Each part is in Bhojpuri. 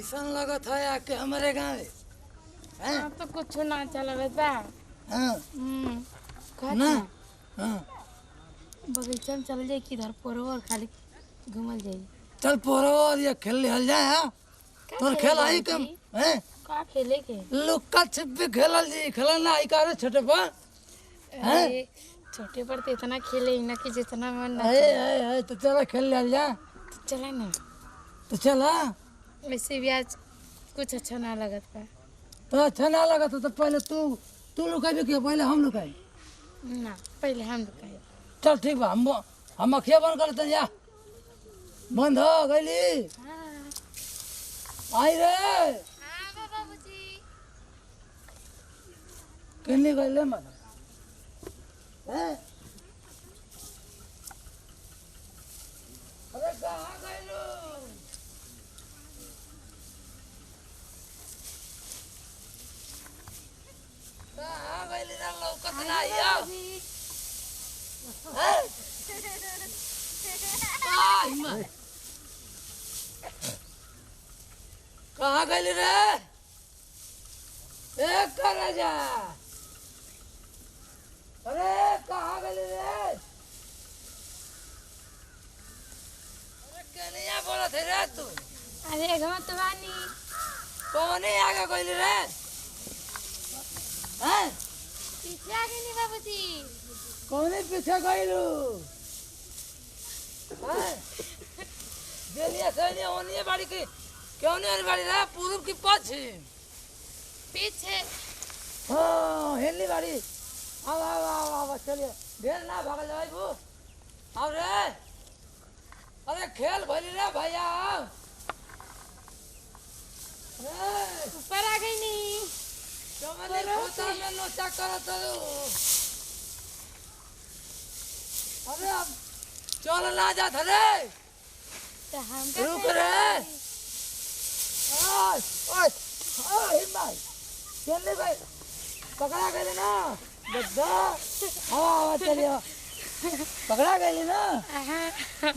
कैसन लगत है आके हमारे गाँव हाँ तो कुछ ना चलत बा। हाँ कहत ना ना हाँ बगीचा में चल जाए किधर और खाली घूमल जाई। चल पोरो और ये खेल लिहल जाए हाँ का तोर खेले खेल आई बाबूजी? कम हैं का खेले के? लुक्का छिपी खेलल जी खेलल ना आई कारे छोटे पर हैं अरे छोटे पर तो इतना खेले ही ना कि जितना मन ना अरे अरे अरे तो चलो खेल लिहल जा तो चला ना। तो चल हाँ वैसे भी आज कुछ अच्छा ना लगत बा। तो अच्छा ना लगा तो पहले तू लुकाई कि पहले हम लुकाई ना पहले हम रुकाए। चल ठीक बा हम अखिया बंद कर लेते जा बंद हो गईली हाँ आई रे हाँ बाबूजी। किन्नी गईले मतलब हैं अरे कहाँ गईलू कहाँ गईली ना लौकत ना आइया हैं आई मां कहाँ गईली रे एक कर जा अरे कहाँ गईली रे अरे कनिया बोला थे रे तू अरे घमा तो बानी कौन ही आगे गईली रे हैं पीछे आ गई नहीं बाबूजी। कौन ही पीछे गईलू हैं बेलिया सैनी होनी बाड़ी की क्यों नहीं बाड़ी रे पूर्व की पश्चिम पीछे हाँ हेली बाड़ी अब चलिए ढेर ना भागल जाए बू अब रे अरे खेल भली रे भैया ऊपर आ गई नहीं। कमरे खोता में नोचा करत हो अरे अब चल ना जात रे तो हम रुक रे ओए ओए ओए भाई चलने भाई पकड़ा गए ना बद्दा हवा चलिए पकड़ा गई ना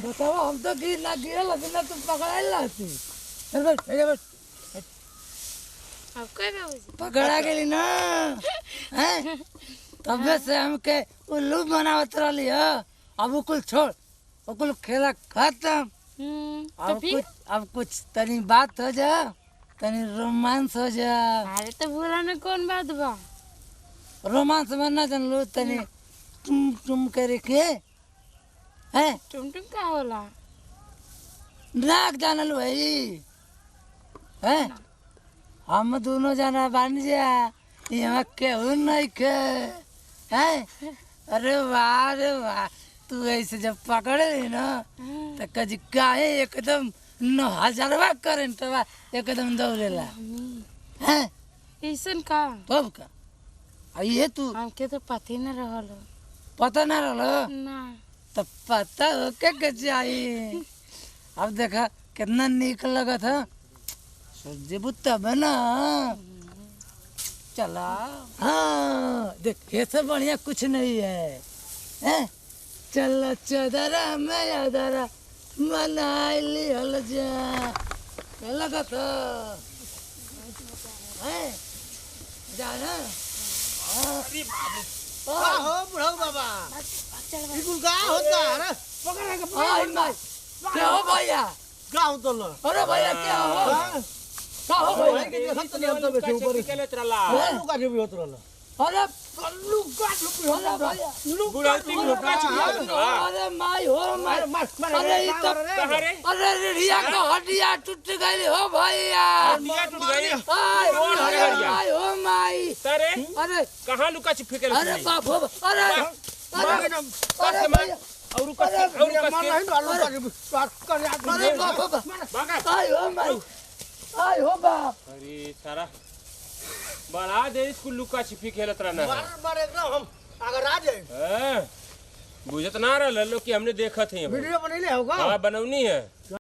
बताओ हम तो गिर ना गिरल ना तुम पकड़ा लाती चल बैठ अब कोई बाबूजी पकड़ा गई ना हैं तब से हमके उल्लू बनावत रही है अब वो कुल छोड़ वो कुल खेला खत्म तो अब फिर कुछ अब कुछ तनी बात हो जा तनी रोमांस हो जा अरे तो बोला ना कौन बात बा। रोमांस में ना जान लो तनी तुम करे के हैं टुम का होला? नाक जान लो भाई हैं हम दोनों जाना बानी जा यहाँ केहू नहीं के हैं अरे वाह तू ऐसे जब पकड़े ली ना तो कजी काहे एकदम 9,000 करंट बा एकदम दौड़ेला हैं ऐसन का तब का आ ये तू हमके तो पता ही न रहल। पता ना रहलो ना तो पता हो के चाहिए अब देखा कितना निक लगत है जेबू तब ना चला हाँ देख ये सब बढ़िया कुछ नहीं है हैं चल चदरा में यादरा मनाई लिहल जा क्या लगत है जाना का हो बुढ़ऊ बाबा ई कुल का होता अरे पकड़ के आई माई क्या हो भैया का होता ल अरे भैया क्या हो क्या हो भाई भैया के देखत नहीं हम तो बैठे ऊपर हैं? लुका जे भी होत रहल अरे लुका छुपी अरे भैया गुड़ाती लुका छुपी अरे माई हो माई अरे ये तो अरे रिया का हड्डियां टूट गई हो भैया हड्डियां टूट गई आय कौन अरे हड्डियां? माई हो माई तारे अरे कहाँ लुका छिपी के अरे बाप हो अरे अरे अरे भैया और कस और मार कस नहीं डालो का बात कर यार अरे बाप हो भागा आय हो माई आय हो बाप अरे सारा बढ़ा दे इसको लुका छिपी खेलत रहना है मार एकदम हम अगर आ जाए हैं? बुझत ना रहा लोग कि हमने देखा थे वीडियो बनैले होगा हाँ बनौनी है